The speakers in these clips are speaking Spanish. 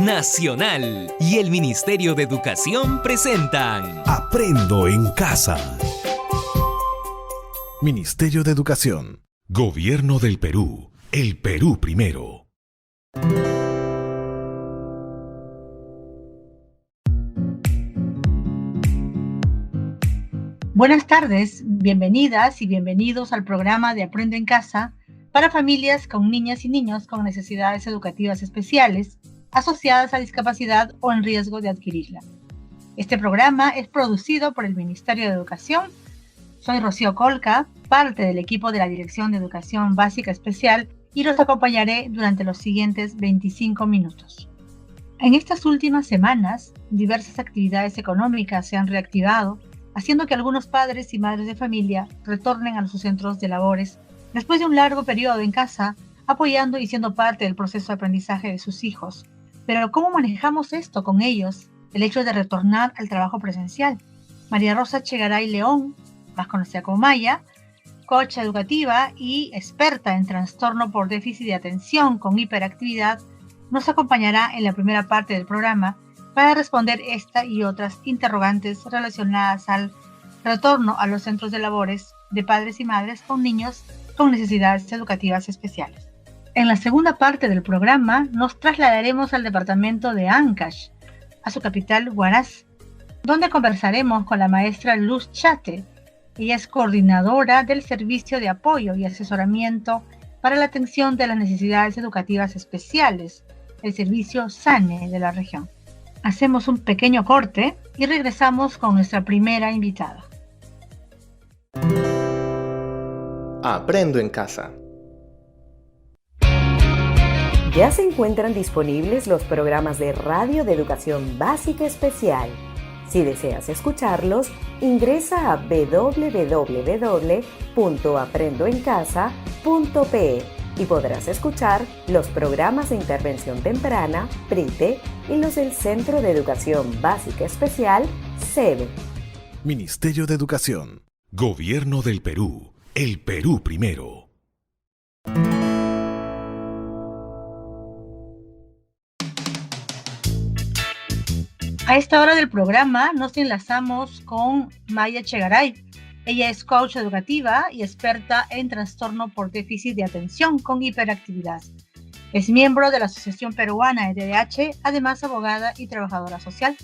Nacional y el Ministerio de Educación presentan Aprendo en Casa. Ministerio de Educación. Gobierno del Perú. El Perú primero. Buenas tardes, bienvenidas y bienvenidos al programa de Aprendo en Casa para familias con niñas y niños con necesidades educativas especiales, asociadas a discapacidad o en riesgo de adquirirla. Este programa es producido por el Ministerio de Educación. Soy Rocío Colca, parte del equipo de la Dirección de Educación Básica Especial y los acompañaré durante los siguientes 25 minutos. En estas últimas semanas, diversas actividades económicas se han reactivado, haciendo que algunos padres y madres de familia retornen a sus centros de labores después de un largo periodo en casa, apoyando y siendo parte del proceso de aprendizaje de sus hijos. Pero ¿cómo manejamos esto con ellos? El hecho de retornar al trabajo presencial. María Rosa Chegaray León, más conocida como Maya, coach educativa y experta en trastorno por déficit de atención con hiperactividad, nos acompañará en la primera parte del programa para responder esta y otras interrogantes relacionadas al retorno a los centros de labores de padres y madres con niños con necesidades educativas especiales. En la segunda parte del programa nos trasladaremos al departamento de Ancash, a su capital Huaraz, donde conversaremos con la maestra Luz Chate. Ella es coordinadora del Servicio de Apoyo y Asesoramiento para la Atención de las Necesidades Educativas Especiales, el servicio SANE de la región. Hacemos un pequeño corte y regresamos con nuestra primera invitada. Aprendo en Casa. Ya se encuentran disponibles los programas de radio de educación básica especial. Si deseas escucharlos, ingresa a www.aprendoencasa.pe y podrás escuchar los programas de intervención temprana, PRITE, y los del Centro de Educación Básica Especial, CEBE. Ministerio de Educación. Gobierno del Perú. El Perú primero. A esta hora del programa nos enlazamos con Maya Chegaray. Ella es coach educativa y experta en trastorno por déficit de atención con hiperactividad. Es miembro de la Asociación Peruana de TDAH, además abogada y trabajadora social.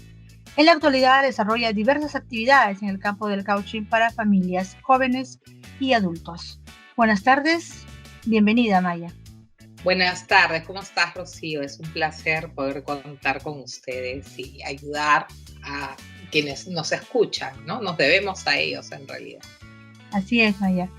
En la actualidad desarrolla diversas actividades en el campo del coaching para familias, jóvenes y adultos. Buenas tardes, bienvenida Maya. Buenas tardes, ¿cómo estás, Rocío? Es un placer poder contar con ustedes y ayudar a quienes nos escuchan, ¿no? Nos debemos a ellos en realidad. Así es, Maya.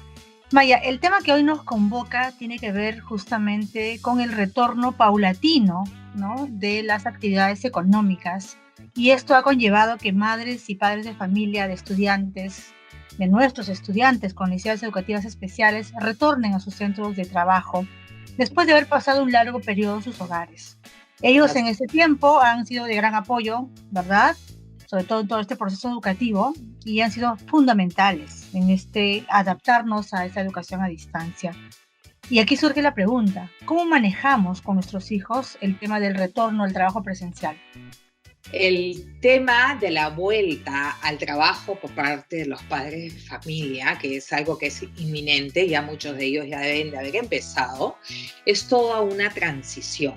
Maya, el tema que hoy nos convoca tiene que ver justamente con el retorno paulatino, ¿no?, de las actividades económicas. Y esto ha conllevado que madres y padres de familia, de estudiantes, de nuestros estudiantes con necesidades educativas especiales, retornen a sus centros de trabajo después de haber pasado un largo periodo en sus hogares. Ellos en este tiempo han sido de gran apoyo, ¿verdad?, sobre todo en todo este proceso educativo, y han sido fundamentales en adaptarnos a esta educación a distancia. Y aquí surge la pregunta: ¿cómo manejamos con nuestros hijos el tema del retorno al trabajo presencial? El tema de la vuelta al trabajo por parte de los padres de familia, que es algo que es inminente, ya muchos de ellos ya deben de haber empezado, es toda una transición.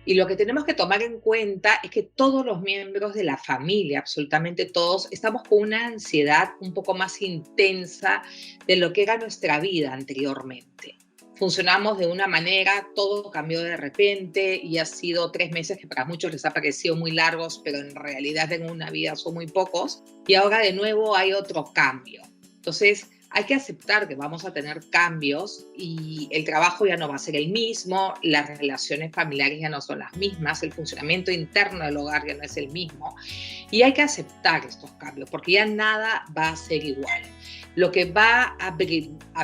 Y lo que tenemos que tomar en cuenta es que todos los miembros de la familia, absolutamente todos, estamos con una ansiedad un poco más intensa de lo que era nuestra vida anteriormente. Funcionamos de una manera, todo cambió de repente y ha sido 3 meses que para muchos les ha parecido muy largos, pero en realidad en una vida son muy pocos. Y ahora de nuevo hay otro cambio. Entonces hay que aceptar que vamos a tener cambios y el trabajo ya no va a ser el mismo, las relaciones familiares ya no son las mismas, el funcionamiento interno del hogar ya no es el mismo. Y hay que aceptar estos cambios porque ya nada va a ser igual. Lo que va a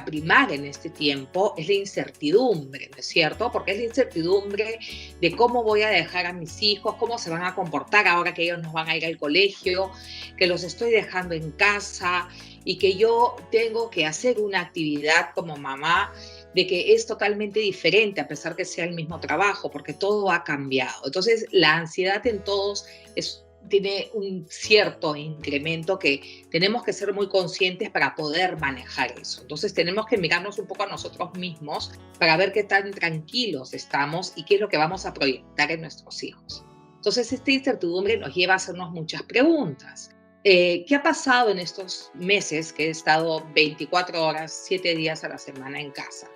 primar en este tiempo es la incertidumbre, ¿no es cierto? Porque es la incertidumbre de cómo voy a dejar a mis hijos, cómo se van a comportar ahora que ellos no van a ir al colegio, que los estoy dejando en casa y que yo tengo que hacer una actividad como mamá de que es totalmente diferente a pesar que sea el mismo trabajo, porque todo ha cambiado. Entonces, la ansiedad en todos tiene un cierto incremento que tenemos que ser muy conscientes para poder manejar eso. Entonces tenemos que mirarnos un poco a nosotros mismos para ver qué tan tranquilos estamos y qué es lo que vamos a proyectar en nuestros hijos. Entonces esta incertidumbre nos lleva a hacernos muchas preguntas. ¿Qué ha pasado en estos meses que he estado 24 horas, 7 días a la semana en casa?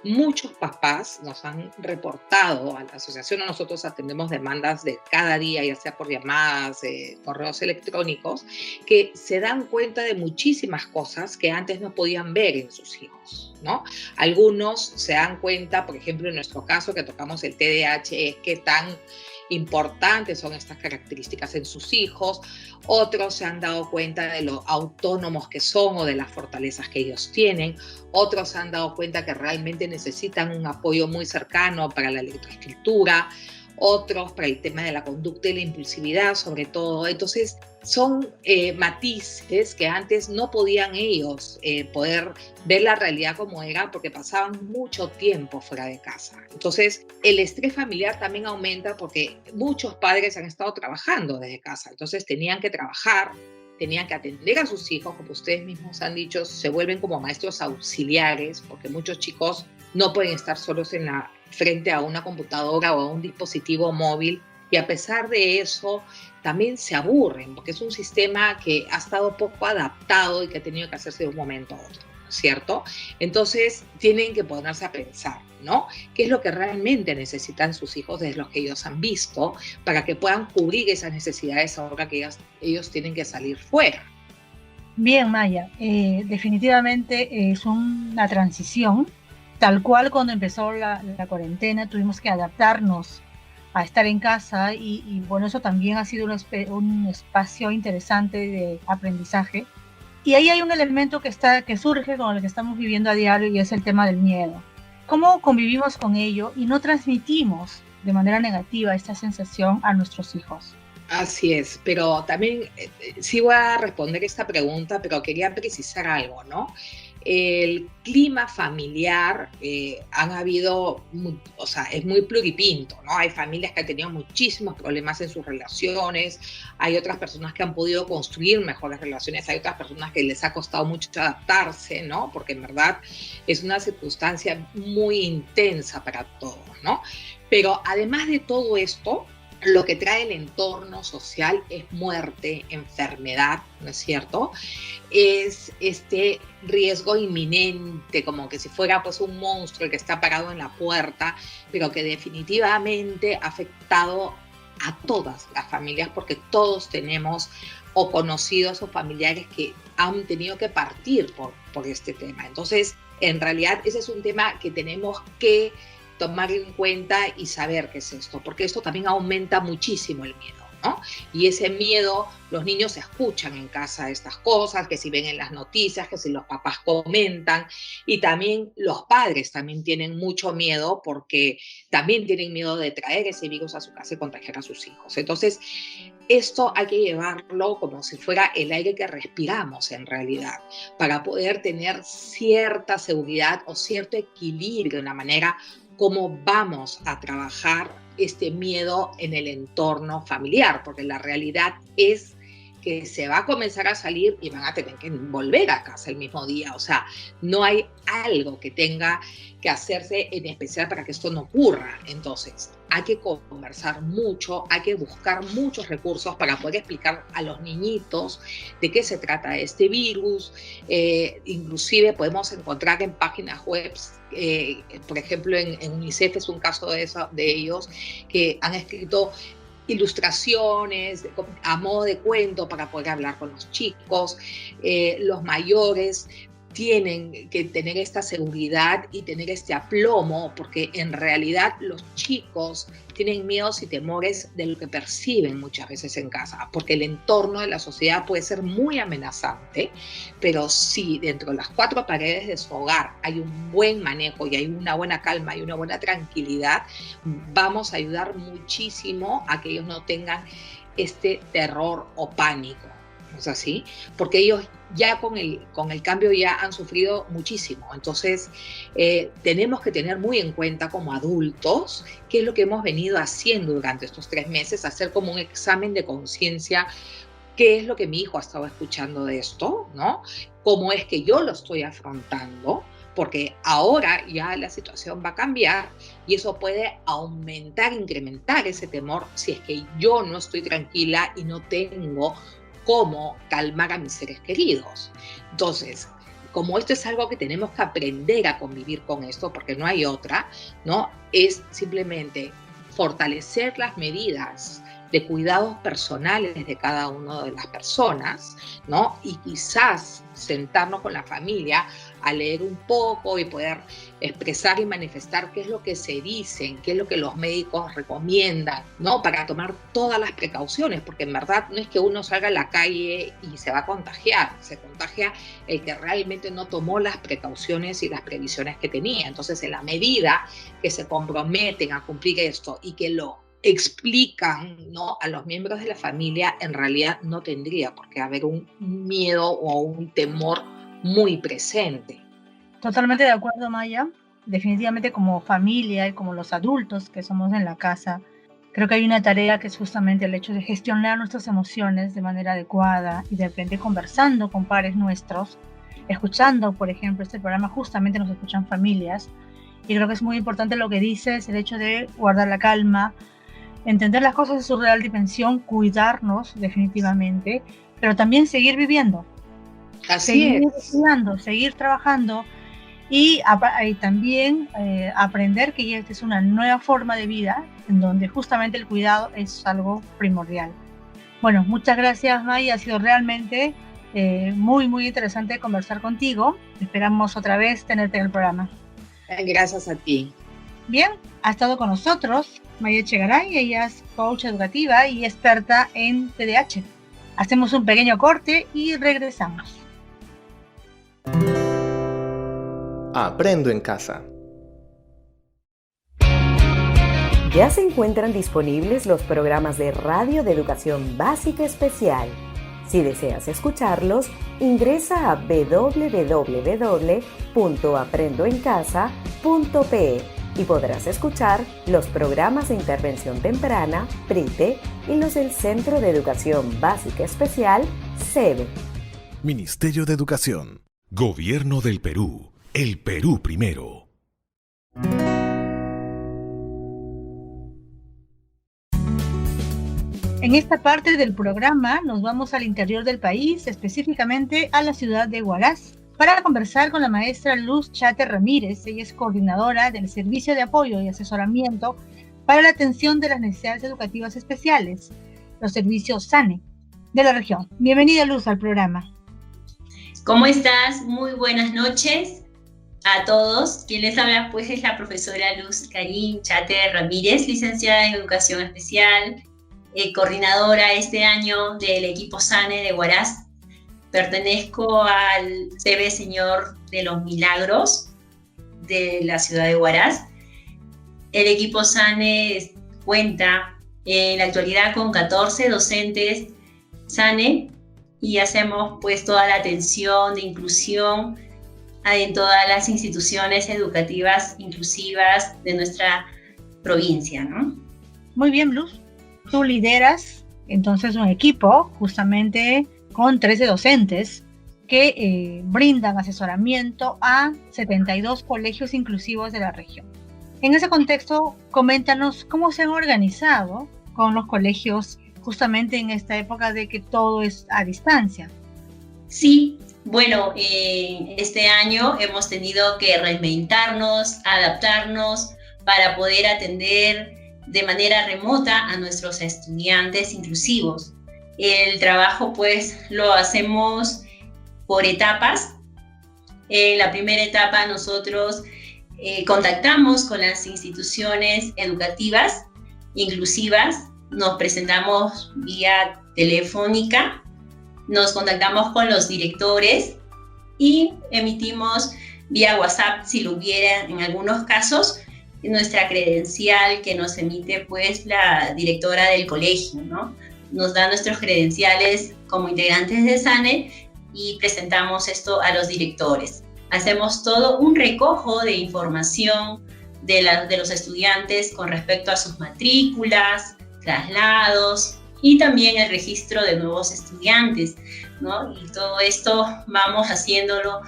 Muchos papás nos han reportado a la asociación, nosotros atendemos demandas de cada día, ya sea por llamadas, correos electrónicos, que se dan cuenta de muchísimas cosas que antes no podían ver en sus hijos, ¿no? Algunos se dan cuenta, por ejemplo, en nuestro caso que tocamos el TDAH, es que tan importantes son estas características en sus hijos. Otros se han dado cuenta de lo autónomos que son o de las fortalezas que ellos tienen. Otros se han dado cuenta que realmente necesitan un apoyo muy cercano para la lectoescritura. Otros para el tema de la conducta y la impulsividad, sobre todo. Entonces, son matices que antes no podían ellos poder ver la realidad como era porque pasaban mucho tiempo fuera de casa. Entonces, el estrés familiar también aumenta porque muchos padres han estado trabajando desde casa. Entonces, tenían que trabajar, tenían que atender a sus hijos, como ustedes mismos han dicho, se vuelven como maestros auxiliares porque muchos chicos no pueden estar solos frente a una computadora o a un dispositivo móvil, y a pesar de eso también se aburren porque es un sistema que ha estado poco adaptado y que ha tenido que hacerse de un momento a otro, ¿cierto? Entonces tienen que ponerse a pensar, ¿no? ¿Qué es lo que realmente necesitan sus hijos desde los que ellos han visto para que puedan cubrir esas necesidades ahora que ellos tienen que salir fuera? Bien, Maya, definitivamente es una transición. Tal cual cuando empezó la cuarentena tuvimos que adaptarnos a estar en casa y bueno, eso también ha sido un espacio interesante de aprendizaje. Y ahí hay un elemento que surge con el que estamos viviendo a diario y es el tema del miedo. ¿Cómo convivimos con ello y no transmitimos de manera negativa esta sensación a nuestros hijos? Así es, pero también sí voy a responder esta pregunta, pero quería precisar algo, ¿no? El clima familiar han habido, o sea, es muy pluripinto, ¿no? Hay familias que han tenido muchísimos problemas en sus relaciones, hay otras personas que han podido construir mejores relaciones, hay otras personas que les ha costado mucho adaptarse, ¿no? Porque en verdad es una circunstancia muy intensa para todos, ¿no? Pero además de todo esto, lo que trae el entorno social es muerte, enfermedad, ¿no es cierto? Es este riesgo inminente, como que si fuera pues un monstruo el que está parado en la puerta, pero que definitivamente ha afectado a todas las familias porque todos tenemos o conocidos o familiares que han tenido que partir por este tema. Entonces, en realidad ese es un tema que tenemos que tomar en cuenta y saber qué es esto, porque esto también aumenta muchísimo el miedo, ¿no? Y ese miedo, los niños escuchan en casa estas cosas, que si ven en las noticias, que si los papás comentan, y también los padres también tienen mucho miedo porque también tienen miedo de traer ese virus a su casa y contagiar a sus hijos. Entonces, esto hay que llevarlo como si fuera el aire que respiramos en realidad, para poder tener cierta seguridad o cierto equilibrio de una manera cómo vamos a trabajar este miedo en el entorno familiar, porque la realidad es que se va a comenzar a salir y van a tener que volver a casa el mismo día. O sea, no hay algo que tenga que hacerse en especial para que esto no ocurra. Entonces, hay que conversar mucho, hay que buscar muchos recursos para poder explicar a los niñitos de qué se trata este virus. Inclusive podemos encontrar en páginas web, por ejemplo, en UNICEF es un caso de ellos, que han escrito ilustraciones a modo de cuento para poder hablar con los chicos. Los mayores tienen que tener esta seguridad y tener este aplomo, porque en realidad los chicos tienen miedos y temores de lo que perciben muchas veces en casa, porque el entorno de la sociedad puede ser muy amenazante, pero si dentro de las 4 paredes de su hogar hay un buen manejo y hay una buena calma y una buena tranquilidad, vamos a ayudar muchísimo a que ellos no tengan este terror o pánico. ¿no es así? Porque ellos ya con el cambio ya han sufrido muchísimo. Entonces, tenemos que tener muy en cuenta como adultos qué es lo que hemos venido haciendo durante estos 3 meses, hacer como un examen de conciencia. ¿Qué es lo que mi hijo ha estado escuchando de esto? ¿No? ¿Cómo es que yo lo estoy afrontando? Porque ahora ya la situación va a cambiar y eso puede aumentar, incrementar ese temor si es que yo no estoy tranquila y no tengo cómo calmar a mis seres queridos. Entonces, como esto es algo que tenemos que aprender a convivir con esto, porque no hay otra, ¿no? Es simplemente fortalecer las medidas de cuidados personales de cada una de las personas, ¿no? Y quizás sentarnos con la familia a leer un poco y poder expresar y manifestar qué es lo que se dicen, qué es lo que los médicos recomiendan, ¿no? Para tomar todas las precauciones, porque en verdad no es que uno salga a la calle y se va a contagiar, se contagia el que realmente no tomó las precauciones y las previsiones que tenía. Entonces, en la medida que se comprometen a cumplir esto y que lo explican, ¿no?, a los miembros de la familia, en realidad no tendría por qué haber un miedo o un temor muy presente. Totalmente de acuerdo, Maya. Definitivamente como familia y como los adultos que somos en la casa, creo que hay una tarea que es justamente el hecho de gestionar nuestras emociones de manera adecuada y de repente conversando con pares nuestros, escuchando, por ejemplo, este programa justamente nos escuchan familias, y creo que es muy importante lo que dices, el hecho de guardar la calma, entender las cosas en su real dimensión, cuidarnos definitivamente, pero también seguir viviendo. Seguir estudiando, seguir trabajando y también aprender que esta es una nueva forma de vida en donde justamente el cuidado es algo primordial. Bueno, muchas gracias, Maya, ha sido realmente muy, muy interesante conversar contigo. Esperamos otra vez tenerte en el programa. Gracias a ti. Bien, ha estado con nosotros Maya Echegaray, ella es coach educativa y experta en TDAH. Hacemos un pequeño corte y regresamos. Aprendo en casa. Ya se encuentran disponibles los programas de radio de educación básica especial. Si deseas escucharlos, ingresa a www.aprendoencasa.pe y podrás escuchar los programas de intervención temprana, PRITE, y los del Centro de Educación Básica Especial, CEBE. Ministerio de Educación. Gobierno del Perú. El Perú primero. En esta parte del programa nos vamos al interior del país, específicamente a la ciudad de Huaraz, para conversar con la maestra Luz Chate Ramírez. Ella es coordinadora del Servicio de Apoyo y Asesoramiento para la Atención de las Necesidades Educativas Especiales, los servicios SANE de la región. Bienvenida, Luz, al programa. ¿Cómo estás? Muy buenas noches a todos. Quien les habla pues es la profesora Luz Karin Chate Ramírez, licenciada en Educación Especial, coordinadora este año del equipo SANE de Huaraz. Pertenezco al CEBE Señor de los Milagros de la ciudad de Huaraz. El equipo SANE cuenta en la actualidad con 14 docentes SANE y hacemos pues toda la atención de inclusión en todas las instituciones educativas inclusivas de nuestra provincia, ¿no? Muy bien, Luz. Tú lideras entonces un equipo justamente con 13 docentes que brindan asesoramiento a 72 colegios inclusivos de la región. En ese contexto, coméntanos cómo se han organizado con los colegios justamente en esta época de que todo es a distancia. Sí, bueno, este año hemos tenido que reinventarnos, adaptarnos para poder atender de manera remota a nuestros estudiantes inclusivos. El trabajo pues lo hacemos por etapas. En la primera etapa nosotros contactamos con las instituciones educativas inclusivas, nos presentamos vía telefónica, nos contactamos con los directores y emitimos vía WhatsApp, si lo hubiera en algunos casos, nuestra credencial que nos emite pues la directora del colegio, ¿no? nos dan nuestros credenciales como integrantes de SANE y presentamos esto a los directores. Hacemos todo un recojo de información de los estudiantes con respecto a sus matrículas, traslados y también el registro de nuevos estudiantes, ¿no? Y todo esto vamos haciéndolo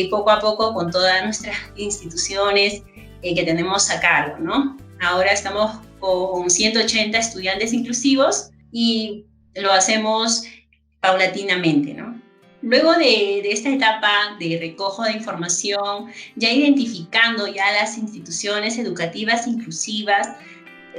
poco a poco con todas nuestras instituciones que tenemos a cargo, ¿no? Ahora estamos con 180 estudiantes inclusivos y lo hacemos paulatinamente, ¿no? Luego de esta etapa de recojo de información, ya identificando ya las instituciones educativas inclusivas,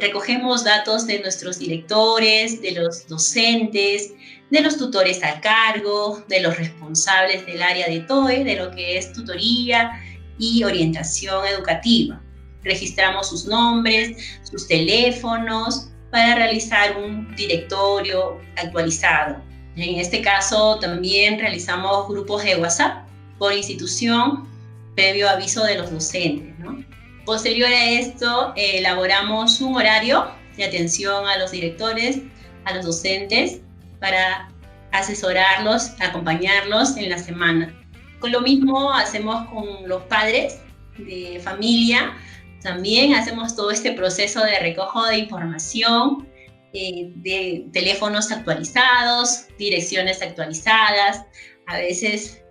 recogemos datos de nuestros directores, de los docentes, de los tutores a cargo, de los responsables del área de TOE, de lo que es tutoría y orientación educativa. Registramos sus nombres, sus teléfonos para realizar un directorio actualizado. En este caso también realizamos grupos de WhatsApp por institución previo aviso de los docentes, ¿no? Posterior a esto, elaboramos un horario de atención a los directores, a los docentes, para asesorarlos, acompañarlos en la semana. Con lo mismo hacemos con los padres de familia. También hacemos todo este proceso de recojo de información, de teléfonos actualizados, direcciones actualizadas. A veces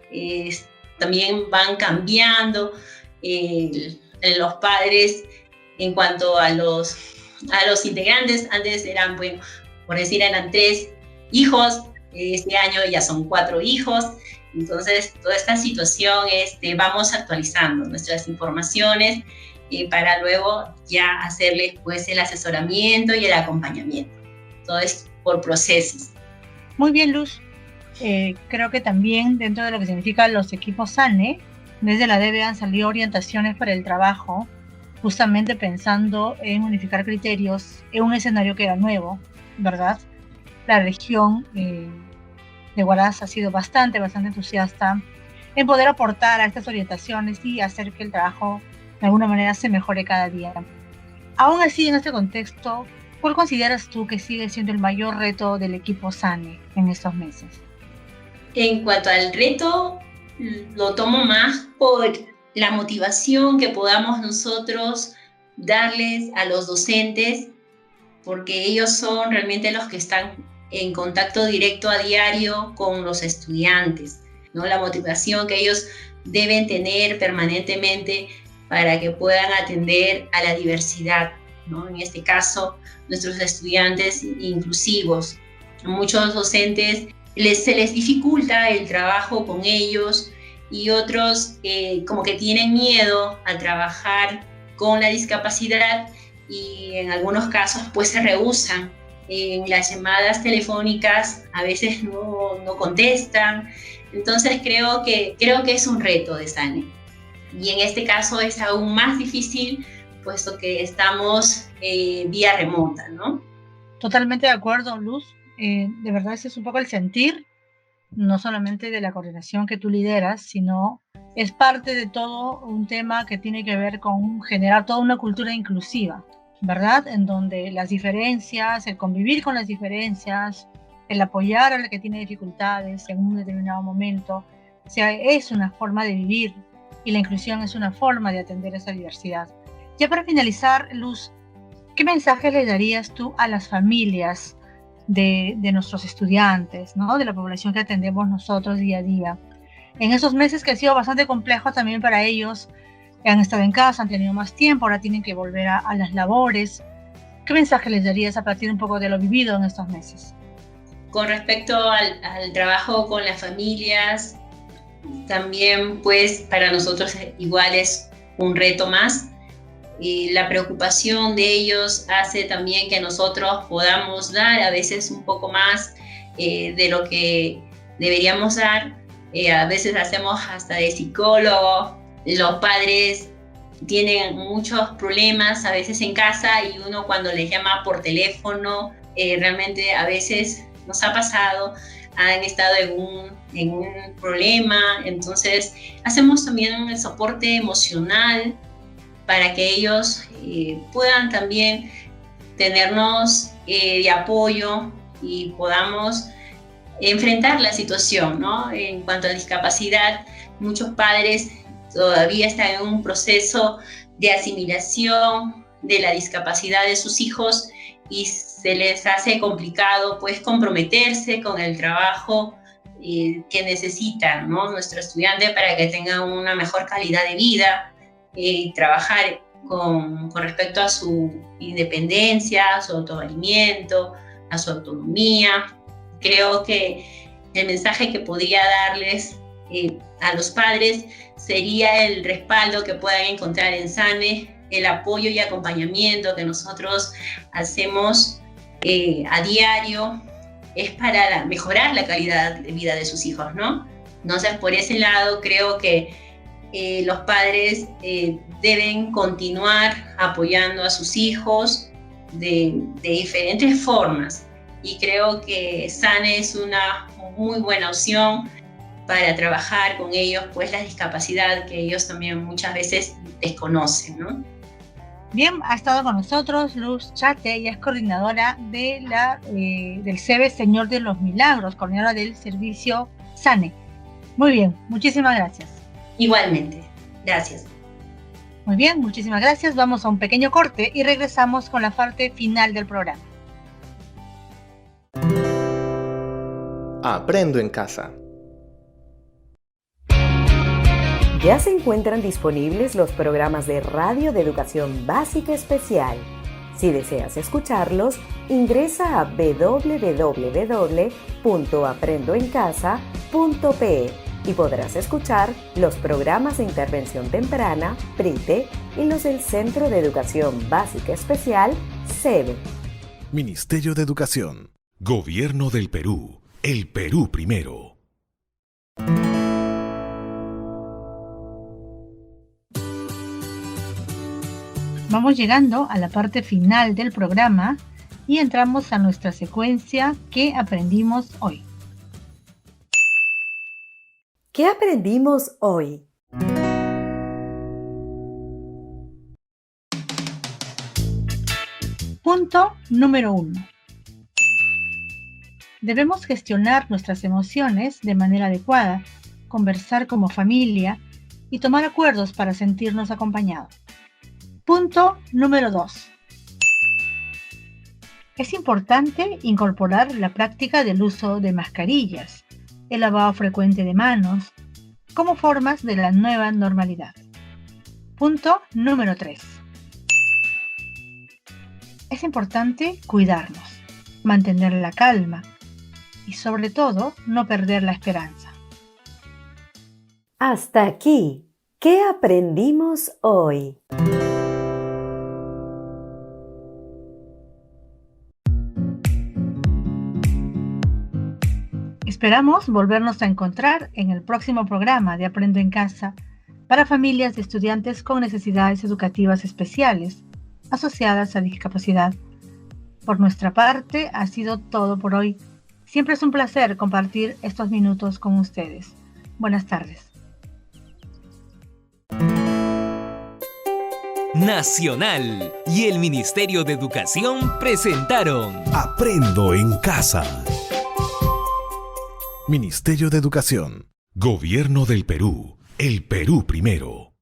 también van cambiando los padres en cuanto a los integrantes. Antes eran, bueno, por decir, eran 3 hijos, este año ya son 4 hijos. Entonces, toda esta situación vamos actualizando nuestras informaciones para luego ya hacerles pues el asesoramiento y el acompañamiento. Todo es por procesos. Muy bien, Luz. Creo que también dentro de lo que significan los equipos SANE, desde la DEBE han salido orientaciones para el trabajo, justamente pensando en unificar criterios en un escenario que era nuevo, ¿verdad? La región de Huaraz ha sido bastante entusiasta en poder aportar a estas orientaciones y hacer que el trabajo de alguna manera se mejore cada día. Aún así, en este contexto, ¿cuál consideras tú que sigue siendo el mayor reto del equipo SANE en estos meses? En cuanto al reto, lo tomo más por la motivación que podamos nosotros darles a los docentes, porque ellos son realmente los que están en contacto directo a diario con los estudiantes, ¿no? La motivación que ellos deben tener permanentemente para que puedan atender a la diversidad, ¿no? En este caso, nuestros estudiantes inclusivos. A muchos docentes se les dificulta el trabajo con ellos y otros como que tienen miedo a trabajar con la discapacidad y en algunos casos pues se rehúsan. En las llamadas telefónicas a veces no contestan. Entonces creo que es un reto de SANE. Y en este caso es aún más difícil, puesto que estamos vía remota, ¿no? Totalmente de acuerdo, Luz. De verdad ese es un poco el sentir, no solamente de la coordinación que tú lideras, sino es parte de todo un tema que tiene que ver con generar toda una cultura inclusiva, ¿verdad? En donde las diferencias, el convivir con las diferencias, el apoyar al que tiene dificultades en un determinado momento, o sea, es una forma de vivir y la inclusión es una forma de atender esa diversidad. Ya para finalizar, Luz, ¿qué mensaje le darías tú a las familias de nuestros estudiantes, ¿no? De la población que atendemos nosotros día a día? En esos meses que ha sido bastante complejo también para ellos, han estado en casa, han tenido más tiempo, ahora tienen que volver a las labores. ¿Qué mensaje les darías a partir un poco de lo vivido en estos meses? Con respecto al trabajo con las familias, también pues para nosotros igual es un reto más. Y la preocupación de ellos hace también que nosotros podamos dar a veces un poco más de lo que deberíamos dar. A veces hacemos hasta de psicólogo. Los padres tienen muchos problemas a veces en casa y uno cuando les llama por teléfono, realmente a veces nos ha pasado, han estado en un problema. Entonces hacemos también el soporte emocional para que ellos puedan también tenernos de apoyo y podamos enfrentar la situación, ¿no? En cuanto a discapacidad, muchos padres todavía están en un proceso de asimilación de la discapacidad de sus hijos y se les hace complicado pues comprometerse con el trabajo que necesitan, ¿no? Nuestro estudiante para que tenga una mejor calidad de vida, trabajar con respecto a su independencia, a su autovalimiento, a su autonomía. Creo que el mensaje que podría darles a los padres sería el respaldo que puedan encontrar en SANE, el apoyo y acompañamiento que nosotros hacemos a diario, es para mejorar la calidad de vida de sus hijos, ¿no? Entonces, por ese lado, creo que los padres deben continuar apoyando a sus hijos de diferentes formas. Y creo que SANE es una muy buena opción para trabajar con ellos, pues la discapacidad que ellos también muchas veces desconocen, ¿no? Bien, ha estado con nosotros Luz Chate, ella es coordinadora del CEBE Señor de los Milagros, coordinadora del servicio SANE. Muy bien, muchísimas gracias. Igualmente, gracias. Muy bien, muchísimas gracias. Vamos a un pequeño corte y regresamos con la parte final del programa. Aprendo en casa. Ya se encuentran disponibles los programas de radio de educación básica especial. Si deseas escucharlos, ingresa a www.aprendoencasa.pe y podrás escuchar los programas de intervención temprana, PRITE, y los del Centro de Educación Básica Especial, CEBE. Ministerio de Educación. Gobierno del Perú. El Perú primero. Vamos llegando a la parte final del programa y entramos a nuestra secuencia ¿Qué aprendimos hoy? ¿Qué aprendimos hoy? Punto número 1. Debemos gestionar nuestras emociones de manera adecuada, conversar como familia y tomar acuerdos para sentirnos acompañados. Punto número 2. Es importante incorporar la práctica del uso de mascarillas, el lavado frecuente de manos, como formas de la nueva normalidad. Punto número 3. Es importante cuidarnos, mantener la calma y sobre todo no perder la esperanza. Hasta aquí, ¿qué aprendimos hoy? Esperamos volvernos a encontrar en el próximo programa de Aprendo en Casa para familias de estudiantes con necesidades educativas especiales asociadas a discapacidad. Por nuestra parte, ha sido todo por hoy. Siempre es un placer compartir estos minutos con ustedes. Buenas tardes. Nacional y el Ministerio de Educación presentaron Aprendo en Casa. Ministerio de Educación. Gobierno del Perú. El Perú primero.